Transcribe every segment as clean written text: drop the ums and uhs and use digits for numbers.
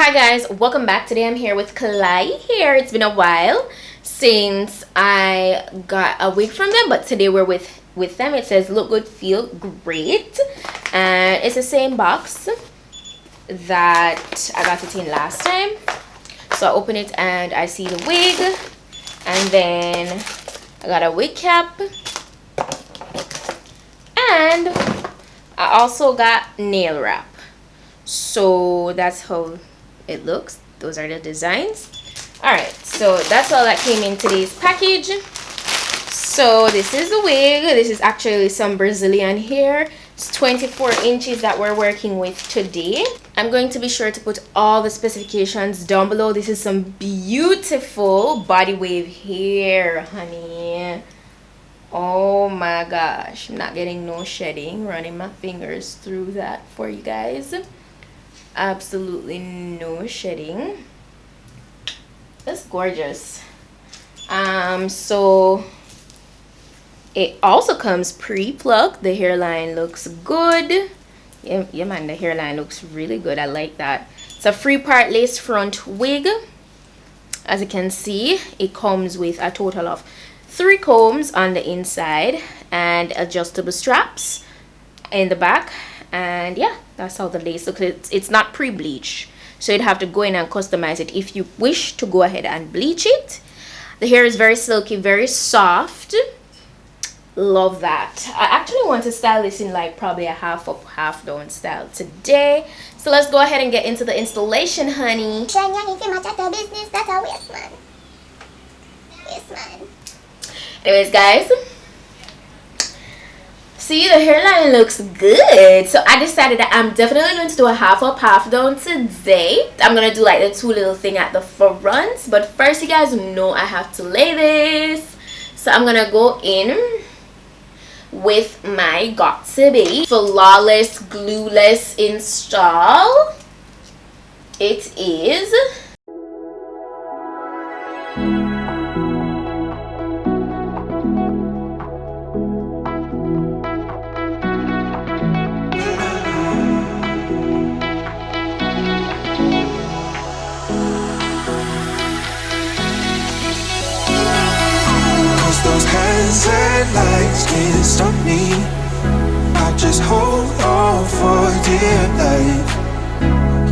Hi guys, welcome back. Today I'm here with KlaiyiHair. It's been a while since I got a wig from them, but today we're with them. It says look good, feel great, and it's the same box that I got it in last time. So I open it and I see the wig, and then I got a wig cap, and I also got nail wrap. So that's how it looks. Those are the designs. All right, so that's all that came in today's package. So this is the wig. This is actually some Brazilian hair. It's 24 inches that we're working with today. I'm going to be sure to put all the specifications down below. This is some beautiful body wave hair, honey. Oh my gosh, I'm not getting no shedding. Running my fingers through that for you guys. Absolutely no shedding. It's gorgeous. So it also comes pre-plucked. The hairline looks good. Yeah man, the hairline looks really good. I like that. It's a 3-part lace front wig. As you can see, it comes with a total of 3 combs on the inside and adjustable straps in the back. And yeah, that's how the lace looks. It's not pre-bleached, so you'd have to go in and customize it if you wish to go ahead and bleach it. The hair is very silky, very soft. Love that. I actually want to style this in like probably a half up, half down style today. So let's go ahead and get into the installation, honey. Anyways, guys, see, the hairline looks good. So I decided that I'm definitely going to do a half up, half down today. I'm going to do like the 2 little thing at the front. But first, you guys know I have to lay this. So I'm going to go in with my Got To Be Flawless Glueless Install. It is. Those hands and lights can't stop me. I just hold on for dear life.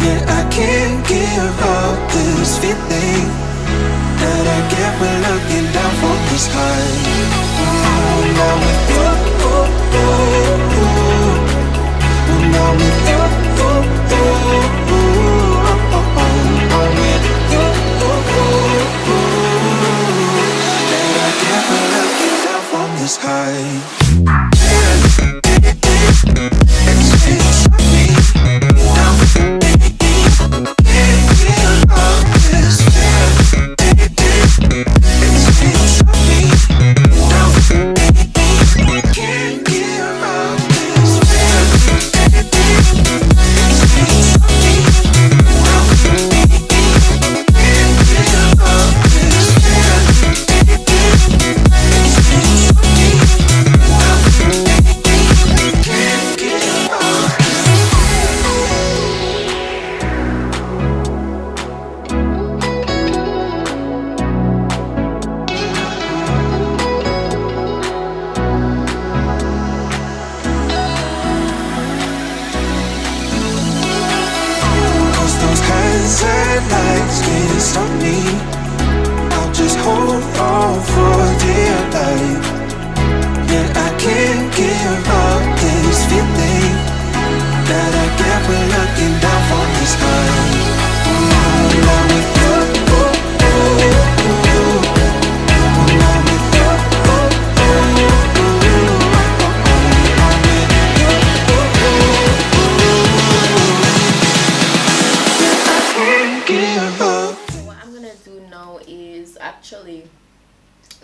Yeah, I can't give up this feeling that I get when looking down from the sky. Now with you, now with you, this high. Lights can't stop me. I'll just hold on for dear life. Yeah, I can't give up this feeling that I get when looking down from the sky. Now with you, now with you, actually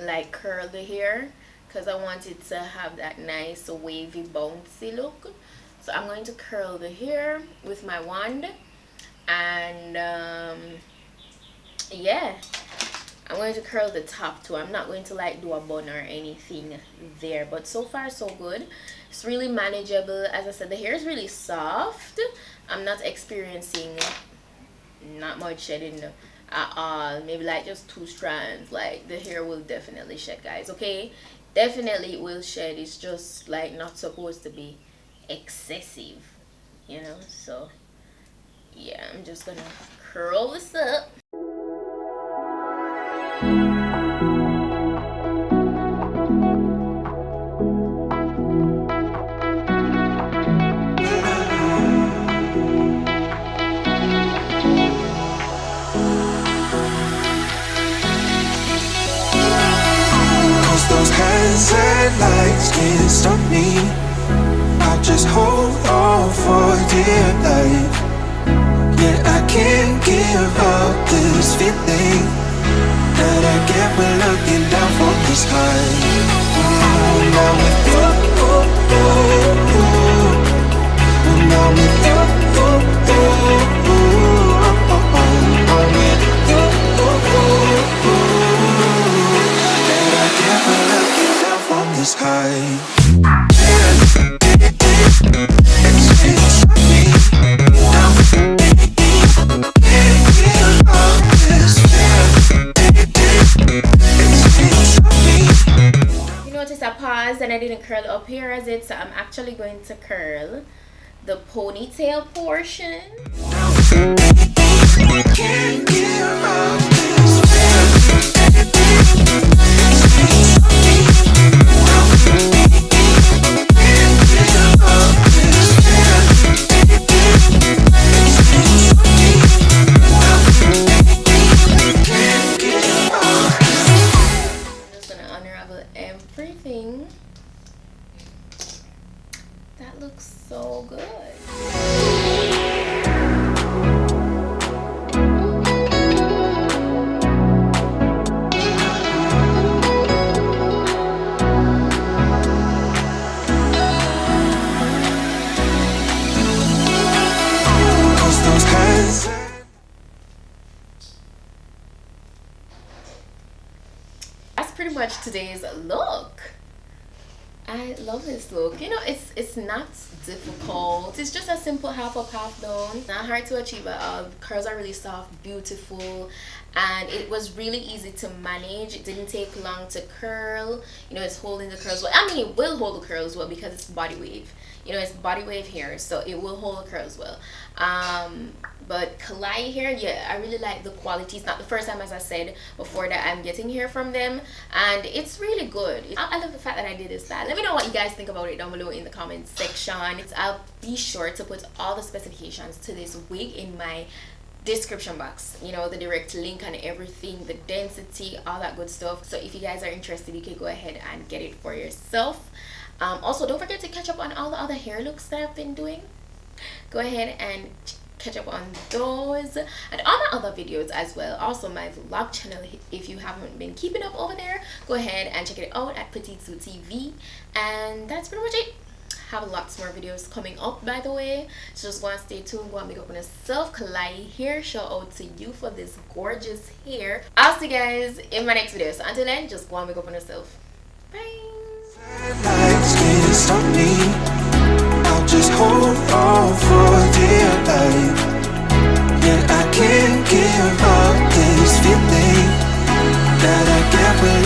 like curl the hair because I want it to have that nice wavy bouncy look. So I'm going to curl the hair with my wand, and yeah, I'm going to curl the top too. I'm not going to like do a bun or anything there, but so far so good. It's really manageable. As I said, the hair is really soft. I'm not experiencing not much shedding at all, maybe like just 2 strands, like the hair will definitely shed, guys. Okay, definitely it will shed. It's just like not supposed to be excessive, you know. So yeah, I'm just gonna curl this up. Those hands and lights can't stop me. I just hold on for dear life. Yeah, I can't give up this feeling that I get when looking down from the sky. Now with you, now with you, this high. You notice I paused and I didn't curl up here as it, so I'm actually going to curl the ponytail portion. Can't give up this everything. That looks so good. Pretty much today's look. I love this look. You know, it's not difficult. It's just a simple half up, half down. Not hard to achieve at all. Curls are really soft, beautiful, and it was really easy to manage. It didn't take long to curl. You know, it's holding the curls well. I mean, it will hold the curls well because it's body wave. You know, it's body wave hair, so it will hold the curls well. But Klaiyi hair, yeah, I really like the quality. It's not the first time, as I said before, that I'm getting hair from them, and it's really good. I love the fact that I did this style. Let me know what you guys think about it down below in the comment section. I'll be sure to put all the specifications to this wig in my description box, you know, the direct link and everything, the density, all that good stuff. So if you guys are interested, you can go ahead and get it for yourself. Also, don't forget to catch up on all the other hair looks that I've been doing. Go ahead and catch up on those and all my other videos as well. Also my vlog channel, if you haven't been keeping up over there, go ahead and check it out at PETITE-SUE TV. And that's pretty much it. Have lots more videos coming up, by the way, so just want to stay tuned. Go and make up on yourself. KlaiyiHair, shout out to you for this gorgeous hair. I'll see you guys in my next video, so until then, just go and make up on yourself. Bye. Lights can't stop me. I'll just hold on for dear life. Yeah, I can't give up this feeling that I get when